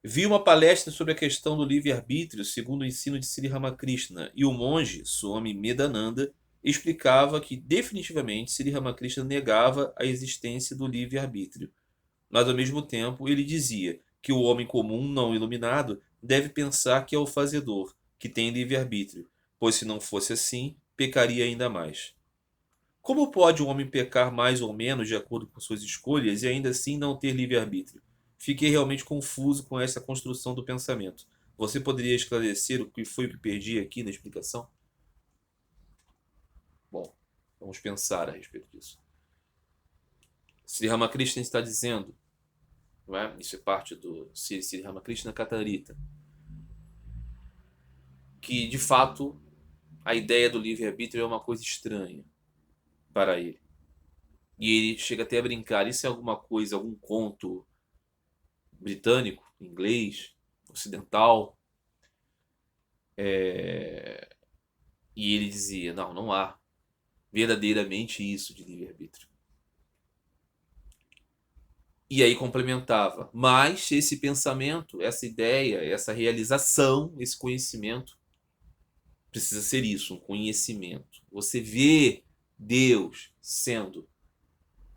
Vi uma palestra sobre a questão do livre-arbítrio segundo o ensino de Sri Ramakrishna, e o monge Swami Medananda explicava que definitivamente Sri Ramakrishna negava a existência do livre-arbítrio. Mas ao mesmo tempo ele dizia que o homem comum não iluminado deve pensar que é o fazedor, que tem livre-arbítrio, pois se não fosse assim, pecaria ainda mais. Como pode um homem pecar mais ou menos de acordo com suas escolhas e ainda assim não ter livre-arbítrio? Fiquei realmente confuso com essa construção do pensamento. Você poderia esclarecer o que foi que perdi aqui na explicação? Bom, vamos pensar a respeito disso. Sri Ramakrishna está dizendo, não é? Isso é parte do Sri Ramakrishna Katarita, que de fato a ideia do livre-arbítrio é uma coisa estranha para ele. E ele chega até a brincar, isso é alguma coisa, algum conto britânico, inglês, ocidental. E ele dizia, não, não há verdadeiramente isso de livre-arbítrio. E aí complementava, mas esse pensamento, essa ideia, essa realização, esse conhecimento, precisa ser isso, um conhecimento. Você vê Deus sendo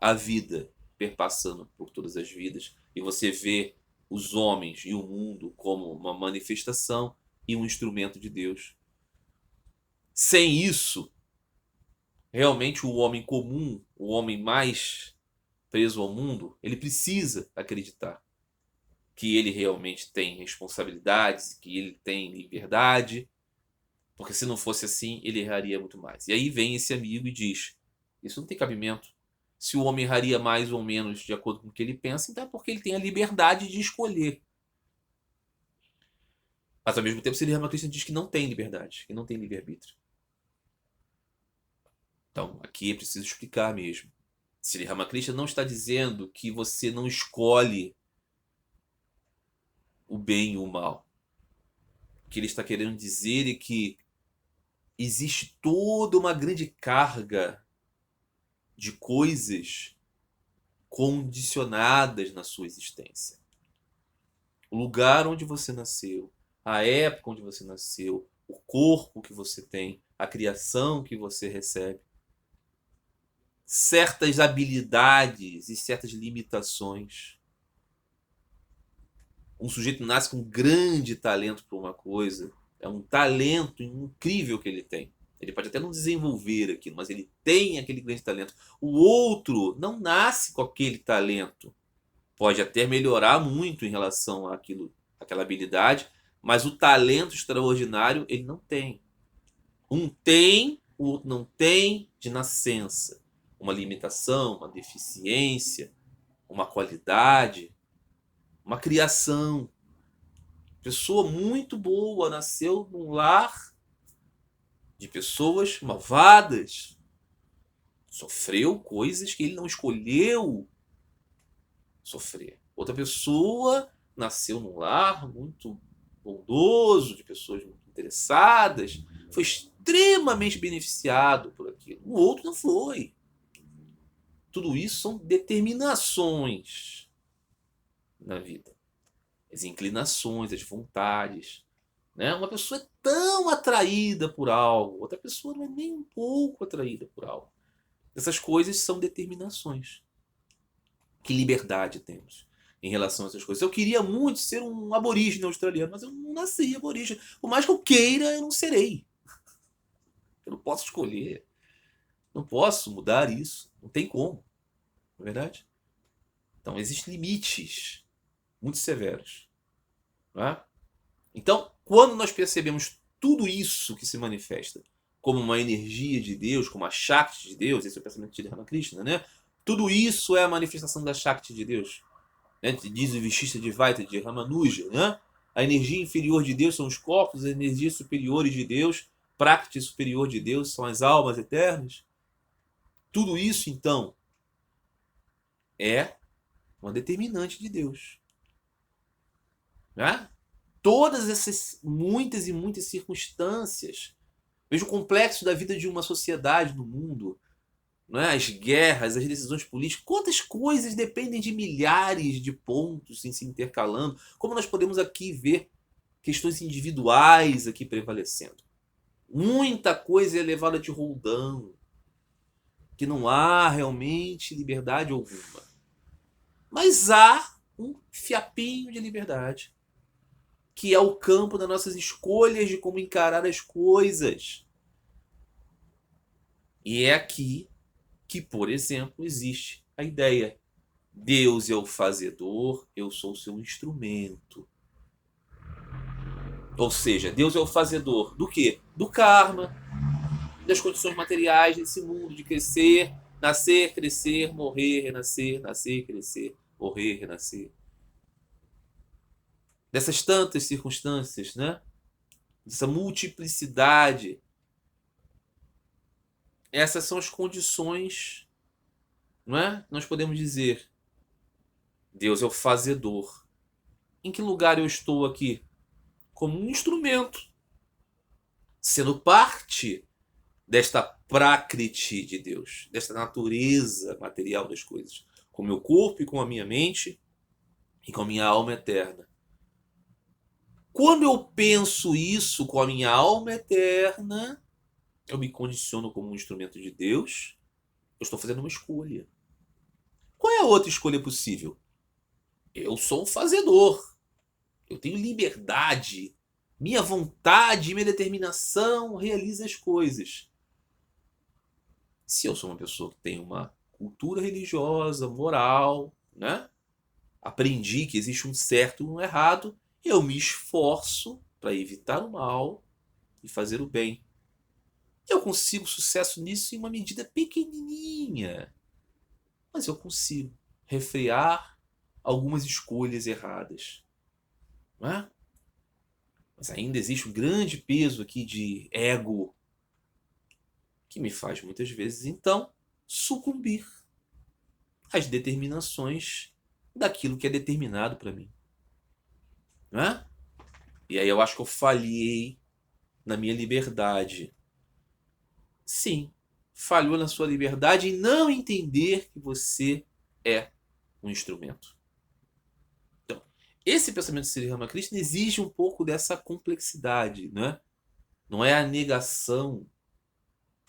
a vida perpassando por todas as vidas, e você vê os homens e o mundo como uma manifestação e um instrumento de Deus. Sem isso, realmente o homem comum, o homem mais preso ao mundo, ele precisa acreditar que ele realmente tem responsabilidades, que ele tem liberdade, porque se não fosse assim, ele erraria muito mais. E aí vem esse amigo e diz: isso não tem cabimento. Se o homem erraria mais ou menos de acordo com o que ele pensa, então é porque ele tem a liberdade de escolher. Mas ao mesmo tempo, Sri Ramakrishna diz que não tem liberdade, que não tem livre-arbítrio. Então, aqui é preciso explicar mesmo. Sri Ramakrishna não está dizendo que você não escolhe o bem e o mal. O que ele está querendo dizer é que existe toda uma grande carga de coisas condicionadas na sua existência. O lugar onde você nasceu, a época onde você nasceu, o corpo que você tem, a criação que você recebe, certas habilidades e certas limitações. Um sujeito nasce com um grande talento para uma coisa, é um talento incrível que ele tem. Ele pode até não desenvolver aquilo, mas ele tem aquele grande talento. O outro não nasce com aquele talento. Pode até melhorar muito em relação àquilo, àquela habilidade, mas o talento extraordinário ele não tem. Um tem, o outro não tem de nascença. Uma limitação, uma deficiência, uma qualidade, uma criação. Pessoa muito boa, nasceu num lar de pessoas malvadas. Sofreu coisas que ele não escolheu sofrer. Outra pessoa nasceu num lar muito bondoso, de pessoas muito interessadas, foi extremamente beneficiado por aquilo. O outro não foi. Tudo isso são determinações na vida. As inclinações, as vontades. Né? Uma pessoa é tão atraída por algo, outra pessoa não é nem um pouco atraída por algo. Essas coisas são determinações. Que liberdade temos em relação a essas coisas? Eu queria muito ser um aborígene australiano, mas eu não nasci aborígene. Por mais que eu queira, eu não serei. Eu não posso escolher. Não posso mudar isso. Não tem como. Não é verdade? Então, existem limites muito severos. Não é? Então, quando nós percebemos tudo isso que se manifesta como uma energia de Deus, como a Shakti de Deus, esse é o pensamento de Ramakrishna, né? Tudo isso é a manifestação da Shakti de Deus. Né? Diz o Vishista Dvaita de Ramanuja. Né? A energia inferior de Deus são os corpos, as energias superiores de Deus, Prakriti superior de Deus são as almas eternas. Tudo isso, então, é uma determinante de Deus. Né? Todas essas muitas e circunstâncias. Veja o complexo da vida de uma sociedade no mundo. não é? As guerras, as decisões políticas, quantas coisas dependem de milhares de pontos se intercalando, como nós podemos aqui ver questões individuais aqui prevalecendo. Muita coisa é levada de roldão, que não há realmente liberdade alguma. Mas há um fiapinho de liberdade, que é o campo das nossas escolhas de como encarar as coisas. E é aqui que, por exemplo, existe a ideia: Deus é o fazedor, eu sou o seu instrumento. Ou seja, Deus é o fazedor do quê? Do karma, das condições materiais desse mundo, de crescer, nascer, crescer, morrer, renascer, nascer, crescer, morrer, renascer. Dessas tantas circunstâncias, né? Dessa multiplicidade. Essas são as condições, não é? Nós podemos dizer, Deus é o fazedor. Em que lugar eu estou aqui? Como um instrumento, sendo parte desta prakriti de Deus, desta natureza material das coisas, com o meu corpo e com a minha mente e com a minha alma eterna. Quando eu penso isso com a minha alma eterna, eu me condiciono como um instrumento de Deus, eu estou fazendo uma escolha. Qual é a outra escolha possível? Eu sou um fazedor. Eu tenho liberdade. Minha vontade, minha determinação realiza as coisas. Se eu sou uma pessoa que tem uma cultura religiosa, moral, né? Aprendi que existe um certo e um errado, eu me esforço para evitar o mal e fazer o bem. Eu consigo sucesso nisso em uma medida pequenininha, mas eu consigo refrear algumas escolhas erradas, não é? Mas ainda existe um grande peso aqui de ego que me faz muitas vezes, então, sucumbir às determinações daquilo que é determinado para mim. Não é? E aí eu acho que eu falhei na minha liberdade. Sim, falhou na sua liberdade em não entender que você é um instrumento. Então, esse pensamento de Sri Ramakrishna exige um pouco dessa complexidade, né? Não é a negação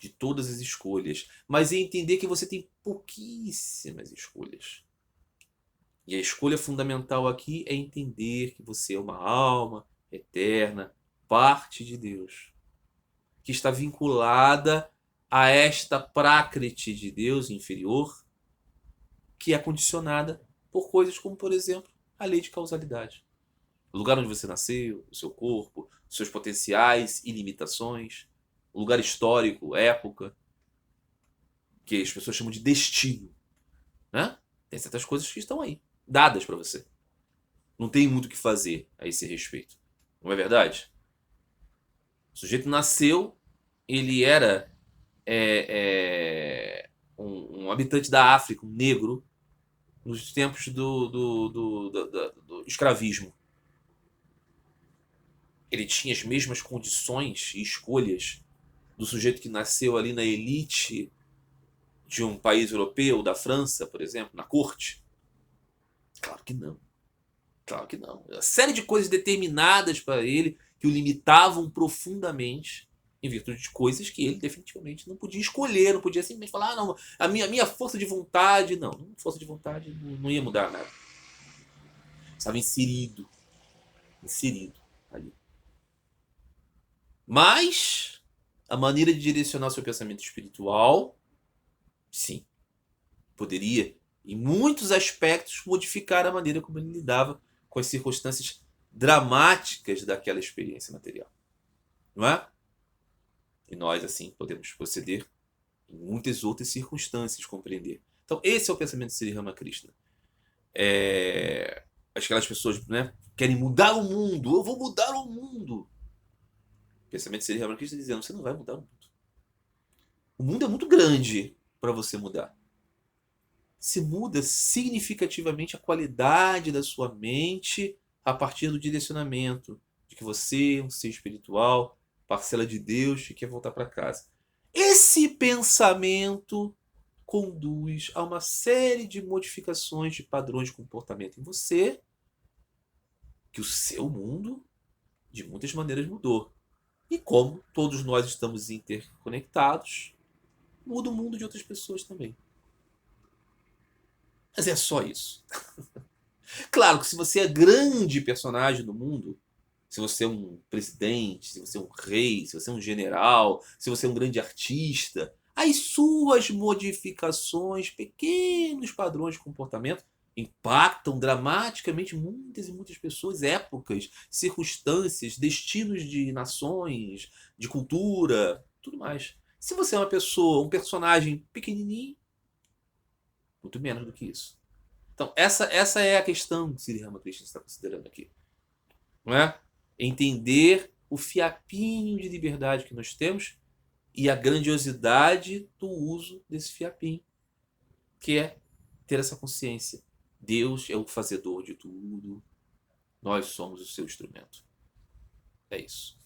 de todas as escolhas, mas é entender que você tem pouquíssimas escolhas. E a escolha fundamental aqui é entender que você é uma alma eterna, parte de Deus, que está vinculada a esta prakriti de Deus inferior, que é condicionada por coisas como, por exemplo, a lei de causalidade. O lugar onde você nasceu, o seu corpo, os seus potenciais e limitações, o lugar histórico, época, que as pessoas chamam de destino, né? Tem certas coisas que estão aí, dadas para você. Não tem muito o que fazer a esse respeito. Não é verdade? O sujeito nasceu, ele era um habitante da África, um negro, nos tempos do escravismo. Ele tinha as mesmas condições e escolhas do sujeito que nasceu ali na elite de um país europeu, da França, por exemplo, na corte? Claro que não. Claro que não. Uma série de coisas determinadas para ele que o limitavam profundamente em virtude de coisas que ele definitivamente não podia escolher, não podia simplesmente falar, ah, não, a minha força de vontade, não, força de vontade não ia mudar nada. Estava inserido ali. Mas a maneira de direcionar o seu pensamento espiritual, sim, poderia, em muitos aspectos, modificar a maneira como ele lidava com as circunstâncias dramáticas daquela experiência material. Não é? E nós, assim, podemos proceder em muitas outras circunstâncias, compreender. Então, esse é o pensamento de Sri Ramakrishna. Aquelas pessoas, né, querem mudar o mundo. Eu vou mudar o mundo. O pensamento de Sri Ramakrishna dizendo, você não vai mudar o mundo. O mundo é muito grande para você mudar. Se muda significativamente a qualidade da sua mente a partir do direcionamento de que você é um ser espiritual, parcela de Deus e quer voltar para casa. Esse pensamento conduz a uma série de modificações de padrões de comportamento em você, que o seu mundo, de muitas maneiras, mudou. E como todos nós estamos interconectados, muda o mundo de outras pessoas também. Mas é só isso. Claro que se você é grande personagem do mundo, se você é um presidente, se você é um rei, se você é um general, se você é um grande artista, as suas modificações, pequenos padrões de comportamento, impactam dramaticamente muitas e muitas pessoas, épocas, circunstâncias, destinos de nações, de cultura, tudo mais. Se você é uma pessoa, um personagem pequenininho, muito menos do que isso. Então, essa é a questão que Sri Ramakrishna está considerando aqui. Não é? Entender o fiapinho de liberdade que nós temos e a grandiosidade do uso desse fiapinho, que é ter essa consciência. Deus é o fazedor de tudo, nós somos o seu instrumento. É isso.